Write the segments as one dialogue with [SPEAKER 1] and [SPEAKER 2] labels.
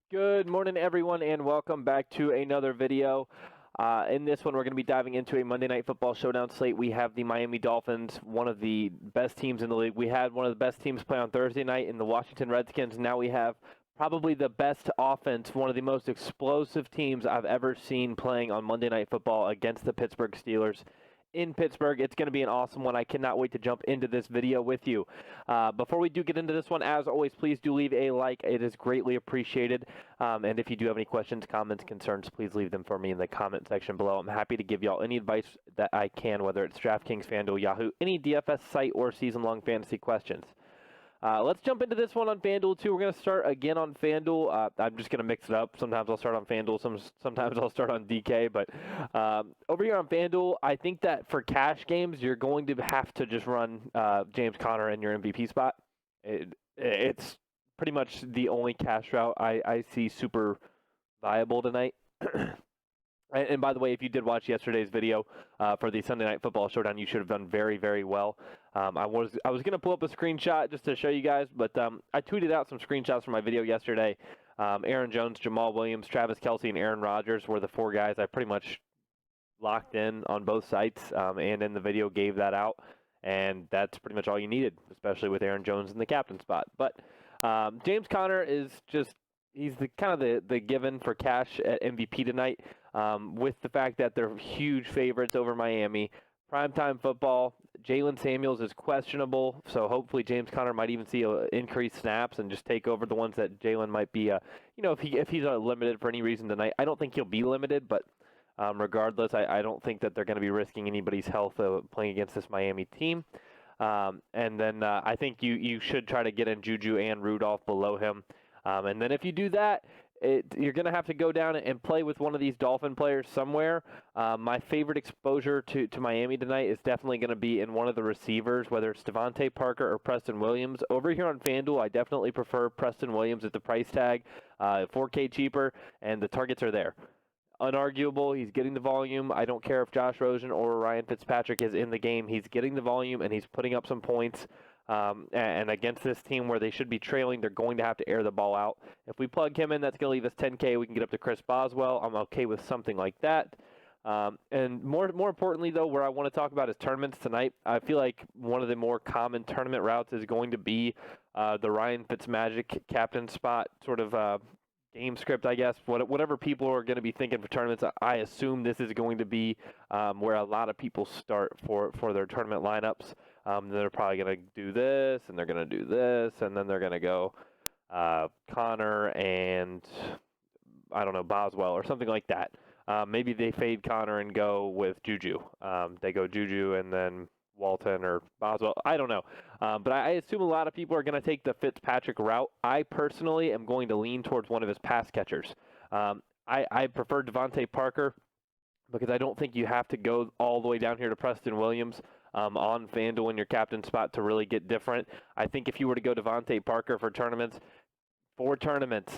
[SPEAKER 1] Good morning, everyone, and welcome back to another video. In this one, we're going to be diving into a Monday Night Football showdown slate. We have the Miami Dolphins, one of the best teams in the league. We had one of the best teams play on Thursday night in the Washington Redskins. Now we have probably the best offense, one of the most explosive teams I've ever seen playing on Monday Night Football against the Pittsburgh Steelers in Pittsburgh. It's going to be an awesome one. I cannot wait to jump into this video with you. Before we do get into this one, as always, please do leave a like. It is greatly appreciated. And if you do have any questions, comments, concerns, please leave them for me in the comment section below. I'm happy to give y'all any advice that I can, whether it's Draftkings, FanDuel, Yahoo, any DFS site or season-long fantasy questions. Let's jump into this one on FanDuel, too. We're going to start again on FanDuel. I'm just going to mix it up. Sometimes I'll start on FanDuel. Sometimes I'll start on DK. But over here on FanDuel, I think that for cash games, you're going to have to just run James Conner in your MVP spot. It's pretty much the only cash route I see super viable tonight. And by the way, if you did watch yesterday's video for the Sunday Night Football Showdown, you should have done very, very well. I was going to pull up a screenshot just to show you guys, but I tweeted out some screenshots from my video yesterday. Aaron Jones, Jamal Williams, Travis Kelce, and Aaron Rodgers were the four guys I pretty much locked in on both sites, and in the video gave that out. And that's pretty much all you needed, especially with Aaron Jones in the captain spot. But James Conner is just he's the kind of the given for cash at MVP tonight, with the fact that they're huge favorites over Miami. Primetime football. Jalen Samuels is questionable, so hopefully James Conner might even see increased snaps and just take over the ones that Jalen might be. If he's limited for any reason tonight, I don't think he'll be limited, but regardless, I don't think that they're going to be risking anybody's health playing against this Miami team. And then I think you should try to get in Juju and Rudolph below him. And then if you do that, you're going to have to go down and play with one of these Dolphin players somewhere. My favorite exposure to Miami tonight is definitely going to be in one of the receivers, whether it's Devontae Parker or Preston Williams. Over here on FanDuel, I definitely prefer Preston Williams at the price tag, $4K cheaper, and the targets are there. Unarguable, he's getting the volume. I don't care if Josh Rosen or Ryan Fitzpatrick is in the game. He's getting the volume, and he's putting up some points. And against this team where they should be trailing, they're going to have to air the ball out. If we plug him in, that's going to leave us 10K. We can get up to Chris Boswell. I'm okay with something like that. And more importantly, though, where I want to talk about is tournaments tonight. I feel like one of the more common tournament routes is going to be the Ryan Fitzmagic captain spot sort of game script, I guess. Whatever people are going to be thinking for tournaments, I assume this is going to be where a lot of people start for their tournament lineups. They're probably going to do this, and they're going to do this, and then they're going to go Connor and, I don't know, Boswell or something like that. Maybe they fade Connor and go with Juju. They go Juju and then Walton or Boswell. I don't know. But I assume a lot of people are going to take the Fitzpatrick route. I personally am going to lean towards one of his pass catchers. I prefer Devontae Parker because I don't think you have to go all the way down here to Preston Williams on FanDuel in your captain spot to really get different. I think if you were to go Devontae Parker for tournaments,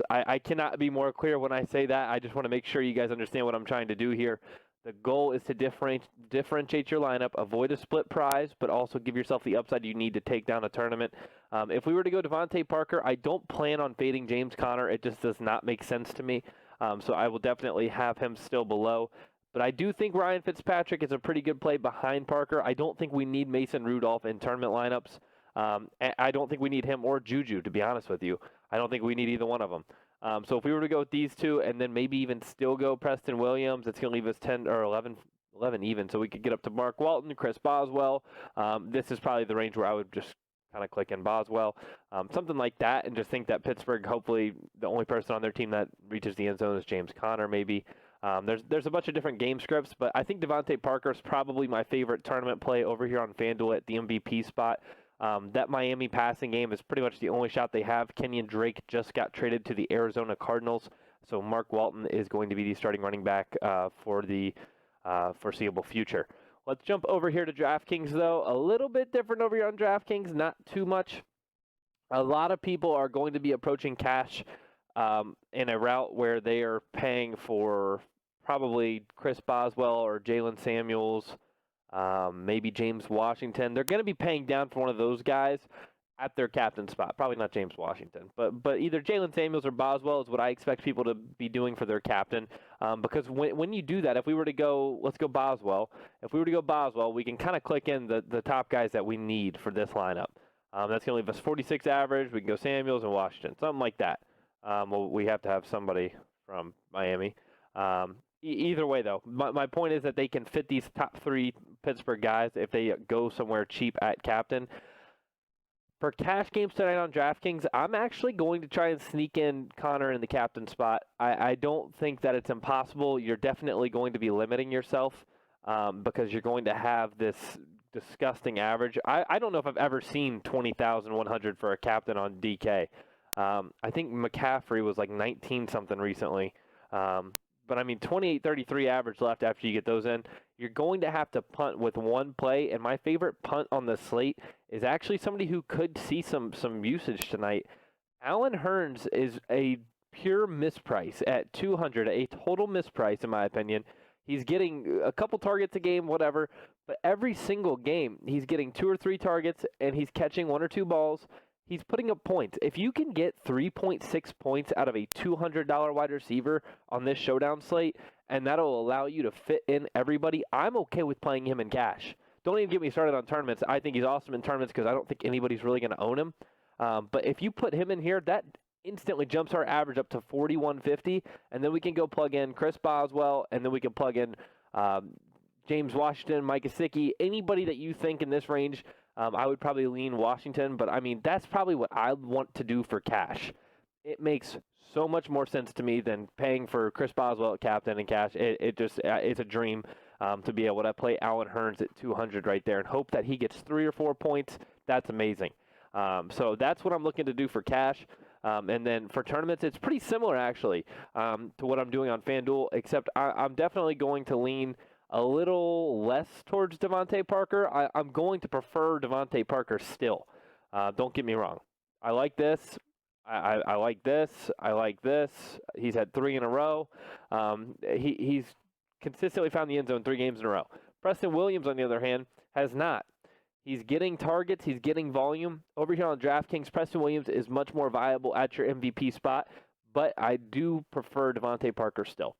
[SPEAKER 1] I cannot be more clear when I say that. I just want to make sure you guys understand what I'm trying to do here. The goal is to differentiate your lineup, avoid a split prize, but also give yourself the upside you need to take down a tournament. If we were to go Devontae Parker, I don't plan on fading James Conner. It just does not make sense to me. So I will definitely have him still below. But I do think Ryan Fitzpatrick is a pretty good play behind Parker. I don't think we need Mason Rudolph in tournament lineups. I don't think we need him or Juju, to be honest with you. I don't think we need either one of them. So if we were to go with these two and then maybe even still go Preston Williams, it's going to leave us 10 or 11 even. So we could get up to Mark Walton, Chris Boswell. This is probably the range where I would just kind of click in Boswell, something like that, and just think that Pittsburgh, hopefully the only person on their team that reaches the end zone is James Conner maybe. There's a bunch of different game scripts, but I think Devontae Parker is probably my favorite tournament play over here on FanDuel at the MVP spot. That Miami passing game is pretty much the only shot they have. Kenyon Drake just got traded to the Arizona Cardinals, so Mark Walton is going to be the starting running back for the foreseeable future. Let's jump over here to DraftKings, though. A little bit different over here on DraftKings, not too much. A lot of people are going to be approaching cash in a route where they are paying for probably Chris Boswell or Jalen Samuels, maybe James Washington. They're going to be paying down for one of those guys. at their captain spot. Probably not James Washington, but either Jalen Samuels or Boswell is what I expect people to be doing for their captain. Because when you do that, if we were to go, let's go Boswell. If we were to go Boswell, we can kind of click in the top guys that we need for this lineup. That's going to leave us 46 average. We can go Samuels and Washington, something like that. Well, we have to have somebody from Miami. Either way, though, my point is that they can fit these top 3 Pittsburgh guys if they go somewhere cheap at captain. For cash games tonight on DraftKings, I'm actually going to try and sneak in Connor in the captain spot. I don't think that it's impossible. You're definitely going to be limiting yourself because you're going to have this disgusting average. I don't know if I've ever seen 20,100 for a captain on DK. I think McCaffrey was like 19-something recently. But, I mean, 28-33 average left after you get those in. You're going to have to punt with one play, and my favorite punt on the slate is actually somebody who could see some usage tonight. Allen Hurns is a pure misprice at 200, a total misprice in my opinion. He's getting a couple targets a game, whatever, but every single game he's getting 2 or 3 targets, and he's catching 1 or 2 balls. He's putting up points. If you can get 3.6 points out of a $200 wide receiver on this showdown slate, and that'll allow you to fit in everybody, I'm okay with playing him in cash. Don't even get me started on tournaments. I think he's awesome in tournaments because I don't think anybody's really going to own him. But if you put him in here, that instantly jumps our average up to 41.50, and then we can go plug in Chris Boswell, and then we can plug in James Washington, Mike Gesicki, anybody that you think in this range. I would probably lean Washington, but, I mean, that's probably what I want to do for cash. It makes so much more sense to me than paying for Chris Boswell at captain and cash. It's a dream to be able to play Allen Hurns at 200 right there and hope that he gets 3 or 4 points. That's amazing. So that's what I'm looking to do for cash. And then for tournaments, it's pretty similar, actually, to what I'm doing on FanDuel, except I'm definitely going to lean a little less towards Devontae Parker. I'm going to prefer Devontae Parker still. Don't get me wrong. I like this. I like this. I like this. He's had 3 in a row. He's consistently found the end zone 3 games in a row. Preston Williams, on the other hand, has not. He's getting targets. He's getting volume. Over here on DraftKings, Preston Williams is much more viable at your MVP spot, but I do prefer Devontae Parker still.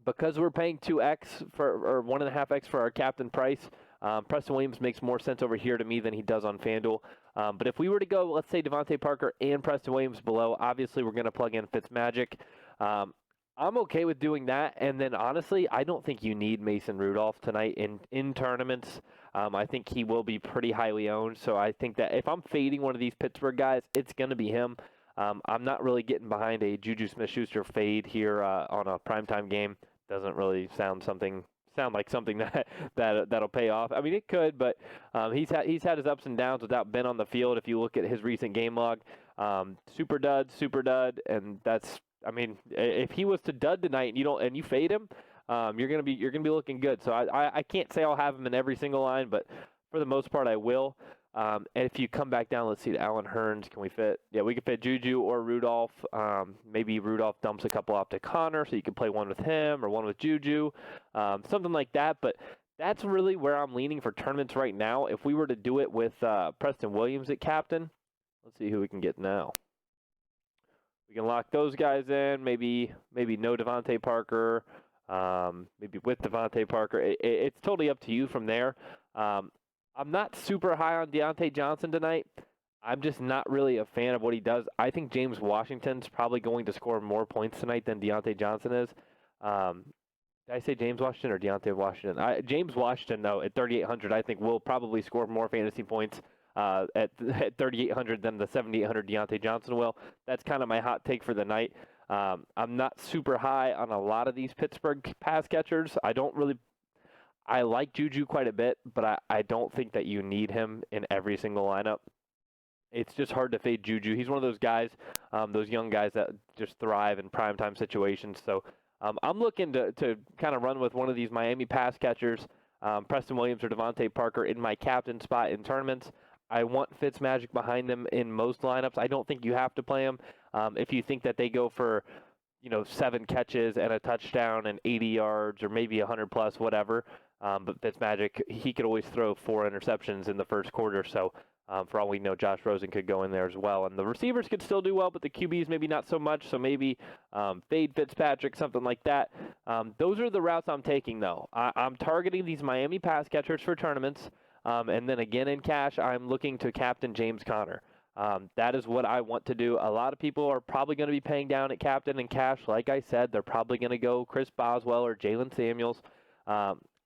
[SPEAKER 1] Because we're paying 2x or 1.5x for our captain price, Preston Williams makes more sense over here to me than he does on FanDuel. But if we were to go, let's say Devontae Parker and Preston Williams below, obviously we're going to plug in Fitzmagic. I'm okay with doing that. And then honestly, I don't think you need Mason Rudolph tonight in tournaments. I think he will be pretty highly owned. So I think that if I'm fading one of these Pittsburgh guys, it's going to be him. I'm not really getting behind a Juju Smith-Schuster fade here on a primetime game. Doesn't really sound like something that'll pay off. I mean, it could, but he's had his ups and downs without Ben on the field. If you look at his recent game log, super dud, and that's. I mean, if he was to dud tonight and you fade him, you're gonna be looking good. So I can't say I'll have him in every single line, but for the most part I will. And if you come back down, let's see, to Allen Hurns, can we fit? Yeah, we can fit Juju or Rudolph. Maybe Rudolph dumps a couple off to Connor, so you can play one with him or one with Juju, something like that. But that's really where I'm leaning for tournaments right now. If we were to do it with Preston Williams at captain, let's see who we can get now. We can lock those guys in. Maybe no Devontae Parker. Maybe with Devontae Parker. It's totally up to you from there. I'm not super high on Deontay Johnson tonight. I'm just not really a fan of what he does. I think James Washington's probably going to score more points tonight than Deontay Johnson is. Did I say James Washington or Deontay Washington? James Washington, though, at 3,800, I think will probably score more fantasy points at 3,800 than the 7,800 Deontay Johnson will. That's kind of my hot take for the night. I'm not super high on a lot of these Pittsburgh pass catchers. I like Juju quite a bit, but I don't think that you need him in every single lineup. It's just hard to fade Juju. He's one of those guys, those young guys that just thrive in primetime situations. So I'm looking to kind of run with one of these Miami pass catchers, Preston Williams or Devontae Parker in my captain spot in tournaments. I want Fitzmagic behind them in most lineups. I don't think you have to play him. If you think that they go for 7 catches and a touchdown and 80 yards or maybe 100 plus, whatever. But Fitzmagic, he could always throw 4 interceptions in the first quarter. So For all we know, Josh Rosen could go in there as well. And the receivers could still do well, but the QBs maybe not so much. So maybe fade Fitzpatrick, something like that. Those are the routes I'm taking, though. I'm targeting these Miami pass catchers for tournaments. And then again in cash, I'm looking to captain James Conner. That is what I want to do. A lot of people are probably going to be paying down at captain and cash. Like I said, they're probably going to go Chris Boswell or Jalen Samuels.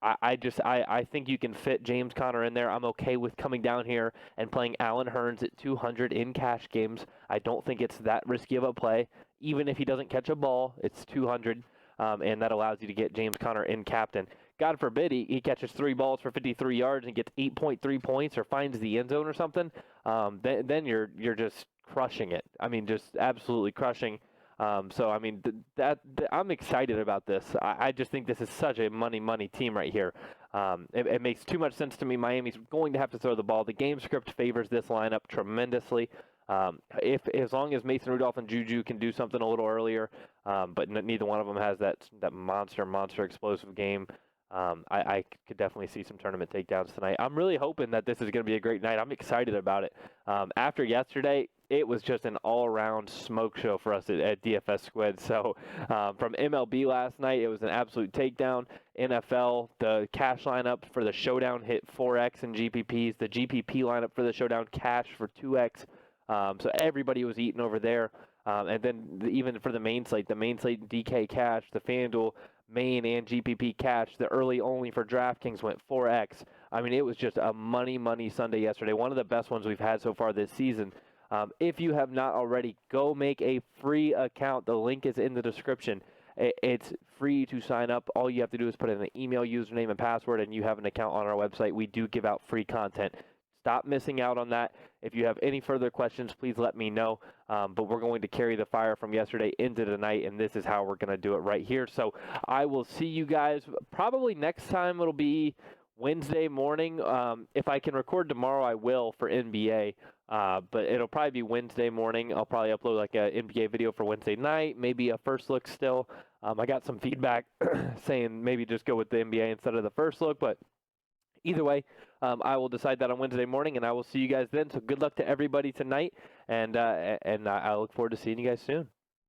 [SPEAKER 1] I think you can fit James Conner in there. I'm okay with coming down here and playing Allen Hurns at 200 in cash games. I don't think it's that risky of a play. Even if he doesn't catch a ball, it's 200, and that allows you to get James Conner in captain. God forbid he catches 3 balls for 53 yards and gets 8.3 points or finds the end zone or something. Then you're just crushing it. I mean, just absolutely crushing. So, I mean, I'm excited about this. I just think this is such a money team right here. It makes too much sense to me. Miami's going to have to throw the ball. The game script favors this lineup tremendously. As long as Mason Rudolph and Juju can do something a little earlier, but neither one of them has that monster explosive game. I could definitely see some tournament takedowns tonight. I'm really hoping that this is going to be a great night. I'm excited about it. After yesterday, it was just an all-around smoke show for us at DFS Squid. So from MLB last night, it was an absolute takedown. NFL, the cash lineup for the Showdown hit 4X in GPPs. The GPP lineup for the Showdown cash for 2X. So everybody was eating over there. And then even for the main slate DK cash, the FanDuel main and GPP cash, the early only for Draftkings went 4X. I mean, it was just a money Sunday yesterday. One of the best ones we've had so far this season. If you have not already, go make a free account. The link is in the description. It's free to sign up. All you have to do is put in an email, username, and password, and you have an account on our website. We do give out free content. Stop missing out on that. If you have any further questions, please let me know. But we're going to carry the fire from yesterday into tonight, and this is how we're going to do it right here. So I will see you guys probably next time. It'll be Wednesday morning. If I can record tomorrow, I will for NBA. But it'll probably be Wednesday morning. I'll probably upload like an NBA video for Wednesday night, maybe a first look still. I got some feedback saying maybe just go with the NBA instead of the first look, but either way, I will decide that on Wednesday morning, and I will see you guys then. So good luck to everybody tonight, and I look forward to seeing you guys soon.